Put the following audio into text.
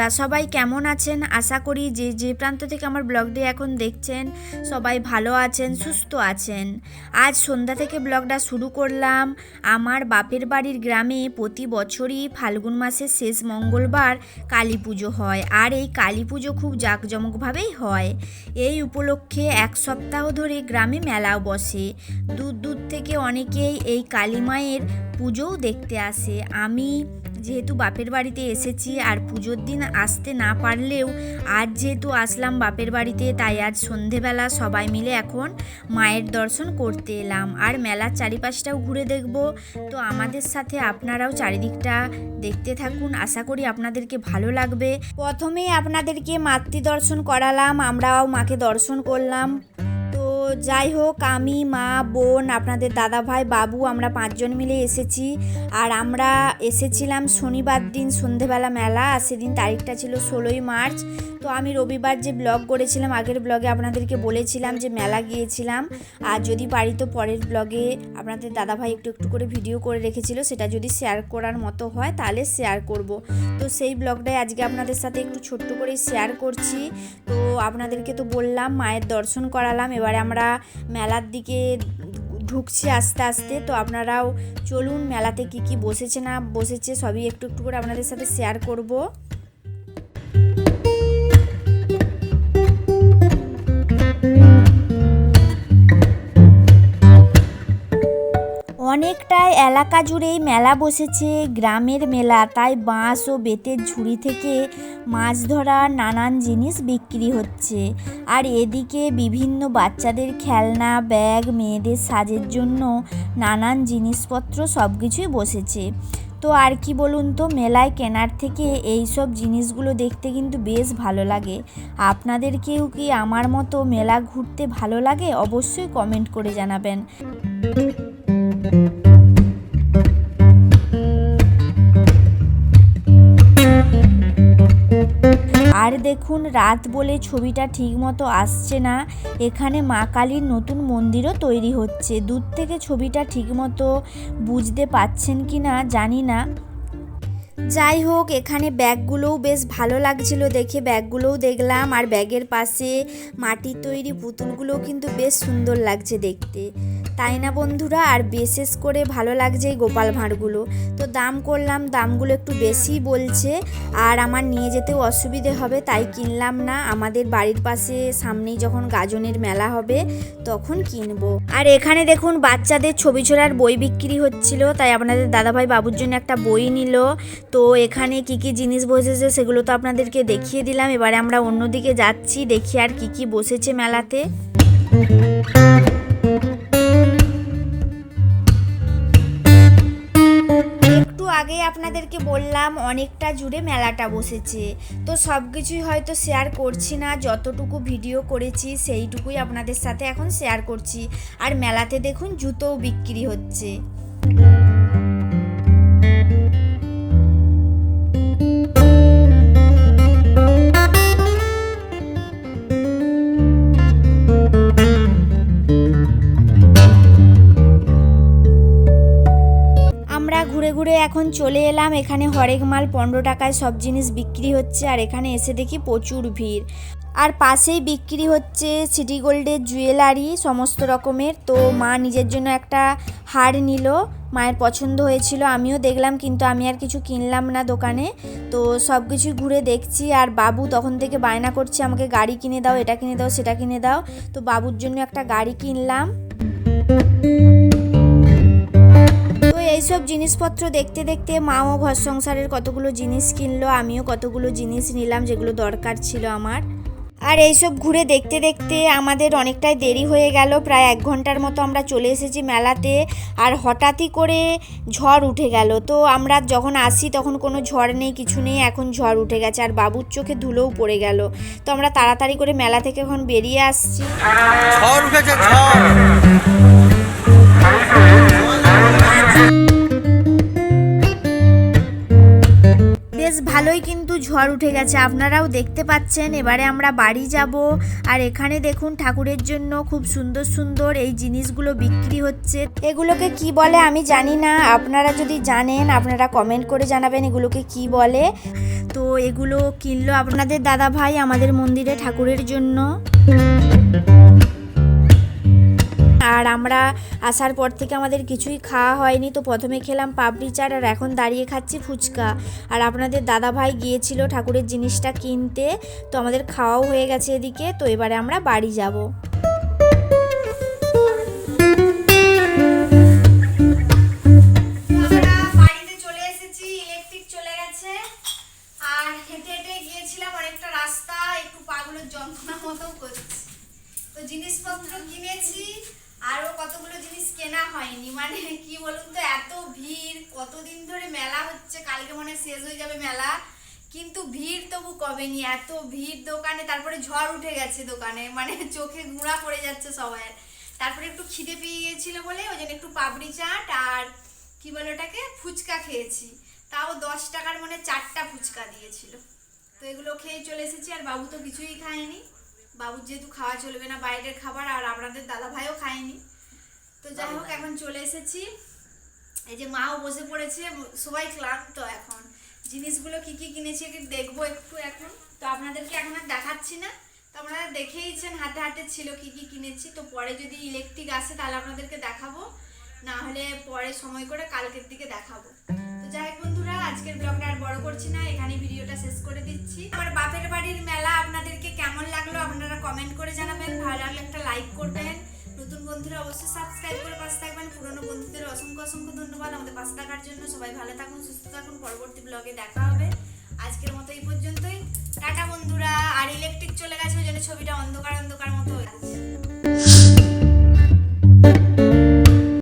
বন্ধুরা, সবাই কেমন আছেন? আশা করি যে প্রান্ত থেকে আমার ব্লগটি এখন দেখছেন সবাই ভালো আছেন, সুস্থ আছেন। আজ সন্ধ্যা থেকে ব্লগটা শুরু করলাম। আমার বাপের বাড়ির গ্রামে প্রতি বছরই ফাল্গুন মাসের শেষ মঙ্গলবার কালী পুজো হয়, আর এই কালী পুজো খুব জাঁকজমকভাবেই হয়। এই উপলক্ষে এক সপ্তাহ ধরে গ্রামে মেলাও বসে। দূর দূর থেকে অনেকেই এই কালী মায়ের পুজোও দেখতে আসে। আমি যেহেতু বাপের বাড়িতে এসেছি আর পুজোর দিন আসতে না পারলেও আজ যেহেতু আসলাম বাপের বাড়িতে, তাই আজ সন্ধেবেলা সবাই মিলে এখন মায়ের দর্শন করতে এলাম আর মেলার চারিপাশটাও ঘুরে দেখব। তো আমাদের সাথে আপনারাও চারিদিকটা দেখতে থাকুন, আশা করি আপনাদেরকে ভালো লাগবে। প্রথমেই আপনাদেরকে মাতৃ দর্শন করালাম, আমরাও মাকে দর্শন করলাম। তো যাই হোক, আমি, মা, বোন, আপনাদের দাদা ভাই, বাবু, আমরা 5 জন মিলে এসেছি। আর আমরা এসেছিলাম শনিবার দিন সন্ধেবেলা মেলা, আর সেদিন তারিখটা ছিল 16ই মার্চ। তো আমি রবিবার যে ব্লগ করেছিলাম, আগের ব্লগে আপনাদেরকে বলেছিলাম যে মেলা গিয়েছিলাম, আর যদি পারি তো পরের ব্লগে আপনাদের দাদাভাই একটু একটু করে ভিডিও করে রেখেছিল, সেটা যদি শেয়ার করার মতো হয় তাহলে শেয়ার করব। তো সেই ব্লগটাই আজকে আপনাদের সাথে একটু ছোট্ট করে শেয়ার করছি। তো আপনাদেরকে তো বললাম মায়ের দর্শন করালাম, এবারে আমরা মেলার দিকে ঢুকছি আস্তে আস্তে। তো আপনারাও চলুন, মেলাতে কি কি বসেছে না বসেছে সবই একটু একটু করে আপনাদের সাথে শেয়ার করব। অনেকটাই এলাকা জুড়েই মেলা বসেছে, গ্রামের মেলা, তাই বাঁশ ও বেতের ঝুড়ি থেকে মাছ ধরার নানান জিনিস বিক্রি হচ্ছে। আর এদিকে বিভিন্ন বাচ্চাদের খেলনা, ব্যাগ, মেয়েদের সাজের জন্য নানান জিনিসপত্র সব কিছুই বসেছে। তো আর কি বলুন তো, মেলায় কেনার থেকে এই সব জিনিসগুলো দেখতে কিন্তু বেশ ভালো লাগে। আপনাদেরকেও কি আমার মতো মেলা ঘুরতে ভালো লাগে? অবশ্যই কমেন্ট করে জানাবেন। আর দেখুন, রাত বলে ছবিটা ঠিক মতো আসছে না। এখানে মা কালীর নতুন মন্দিরও তৈরি হচ্ছে। দূর থেকে ছবিটা ঠিক মতো বুঝতে পাচ্ছেন কি না জানি না। যাই হোক, এখানে ব্যাগগুলোও বেশ ভালো লাগছিল দেখে, ব্যাগগুলোও দেখলাম। আর ব্যাগের পাশে মাটির তৈরি পুতুলগুলোও কিন্তু বেশ সুন্দর লাগছে দেখতে, তাই না বন্ধুরা? আর বিশেষ করে ভালো লাগছে এই গোপাল ভাঁড়গুলো। তো দাম করলাম, দামগুলো একটু বেশি বলছে, আর আমার নিয়ে যেতেও অসুবিধে হবে, তাই কিনলাম না। আমাদের বাড়ির পাশে সামনেই যখন গাজনের মেলা হবে তখন কিনবো। আর এখানে দেখুন বাচ্চাদের ছবি ছোড়ার বই বিক্রি হচ্ছিল, তাই আপনাদের দাদাভাই বাবুর জন্য একটা বই নিল। তো এখানে কি কি জিনিস বসেছে সেগুলো তো আপনাদেরকে দেখিয়ে দিলাম। এবারে আমরা অন্যদিকে যাচ্ছি, দেখি আর কি কি বসেছে মেলাতে। একটু আগে আপনাদেরকে বললাম অনেকটা জুড়ে মেলাটা বসেছে, তো সব কিছুই হয়তো শেয়ার করছি না, যতটুকু ভিডিও করেছি সেইটুকুই আপনাদের সাথে এখন শেয়ার করছি। আর মেলাতে দেখুন জুতোও বিক্রি হচ্ছে। ঘুরে ঘুরে এখন চলে এলাম, এখানে হরেক মাল 15 টাকায় সব জিনিস বিক্রি হচ্ছে। আর এখানে এসে দেখি প্রচুর ভিড়। আর পাশেই বিক্রি হচ্ছে সিটি গোল্ডের জুয়েলারি সমস্ত রকমের। তো মা নিজের জন্য একটা হার নিল, মায়ের পছন্দ হয়েছিল, আমিও দেখলাম, কিন্তু আমি আর কিছু কিনলাম না দোকানে। তো সব কিছু ঘুরে দেখছি। আর বাবু তখন থেকে বায়না করছে আমাকে গাড়ি কিনে দাও, এটা কিনে দাও, সেটা কিনে দাও। তো বাবুর জন্য একটা গাড়ি কিনলাম। তো এইসব জিনিসপত্র দেখতে দেখতে মাও ঘর সংসারের কতগুলো জিনিস কিনলো, আমিও কতগুলো জিনিস নিলাম যেগুলো দরকার ছিল আমার। আর এইসব ঘুরে দেখতে দেখতে আমাদের অনেকটাই দেরি হয়ে গেল, প্রায় 1 ঘন্টার মতো আমরা চলে এসেছি মেলাতে। আর হঠাৎই করে ঝড় উঠে গেল। তো আমরা যখন আসি তখন কোনো ঝড় নেই, কিছু নেই, এখন ঝড় উঠে গেছে। আর বাবুর চোখে ধুলোও পড়ে গেল। তো আমরা তাড়াতাড়ি করে মেলা থেকে এখন বেরিয়ে আসছি। ঝড় উঠেছে, ঝড়। বেশ ভালোই কিন্তু ঝড় উঠে গেছে, আপনারাও দেখতে পাচ্ছেন। এবারে আমরা বাড়ি যাব। আর এখানে দেখুন ঠাকুরের জন্য খুব সুন্দর সুন্দর এই জিনিসগুলো বিক্রি হচ্ছে। এগুলোকে কি বলে আমি জানি না, আপনারা যদি জানেন আপনারা কমেন্ট করে জানাবেন এগুলোকে কি বলে। তো এগুলো কিনলো আপনাদের দাদা ভাই আমাদের মন্দিরে ঠাকুরের জন্য। আর আমরা আসার পর থেকে আমাদের কিছুই খাওয়া হয়নি, তো প্রথমে খেলাম পাপড়ি চাট আর এখন দাঁড়িয়ে খাচ্ছি ফুচকা। আর আপনাদের দাদা ভাই গিয়েছিল ঠাকুরের জিনিসটা কিনতে, তো আমাদের খাওয়াও হয়ে গেছে এদিকে। তো এবারে আমরা বাড়ি যাব। বাড়িতে চলে এসেছি, ইলেকট্রিক চলে গেছে। আর হেঁটে হেঁটে গিয়েছিলাম অনেকটা রাস্তা, একটু পাগুলোর যন্ত্রণা মতো করছে। তো জিনিসপত্র কিনেছি, আরও কতগুলো জিনিস কেনা হয়নি। মানে কি বলুন তো, এত ভিড়, কতদিন ধরে মেলা হচ্ছে, কালকে মনে শেষ হয়ে যাবে মেলা, কিন্তু ভিড় তবু কমেনি। এত ভিড় দোকানে, তারপরে ঝড় উঠে গেছে দোকানে, মানে চোখে ঘোড়া পড়ে যাচ্ছে সবাই। তারপরে একটু খিদে পেয়ে গিয়েছিল বলে ওই জন্য একটু পাপড়ি চাট আর কি বলে ওটাকে ফুচকা খেয়েছি। তাও 10 টাকার মনে 4টা ফুচকা দিয়েছিল। তো এগুলো খেয়ে চলে এসেছি। আর বাবু তো কিছুই খায়নি, বাবুর যেহেতু খাওয়া চলবে না বাইরের খাবার, আর আপনাদের দাদা ভাইও খায়নি। তো যাই হোক এখন চলে এসেছি। এই যে মাও বসে পড়েছে, সবাই ক্লান্ত। এখন জিনিসগুলো কি কি কিনেছি দেখবো একটু এখন। তো আপনাদেরকে এখন আর দেখাচ্ছি না, তো আপনারা দেখেইছেন হাতে হাতে ছিল কি কি কিনেছি। তো পরে যদি ইলেকট্রিক আসে তাহলে আপনাদেরকে দেখাবো, না হলে পরে সময় করে কালকের দিকে দেখাবো। তো যাই হোক বন্ধুরা, আজকের ব্লগটা আর বড় করছি না, এখানে ভিডিওটা শেষ করে দিচ্ছি। আমার বাপের বাড়ির মেলা আপনাদেরকে কেমন লাগলো আপনারা কমেন্ট করে জানাবেন, ভালো লাগলে একটা লাইক করবেন। নতুন বন্ধুরা অবশ্যই সাবস্ক্রাইব করে পাশে থাকবেন। পুরনো বন্ধুদের অসংখ্য অসংখ্য ধন্যবাদ আমাদের পাশে থাকার জন্য। সবাই ভালো থাকুন, সুস্থ থাকুন, পরবর্তী ব্লগে দেখা হবে। আজকের মতো এই পর্যন্তই, টাটা বন্ধুরা। আর ইলেকট্রিক চলে গেছে ওই জন্য ছবিটা অন্ধকার অন্ধকার মতো হয়ে গেছে।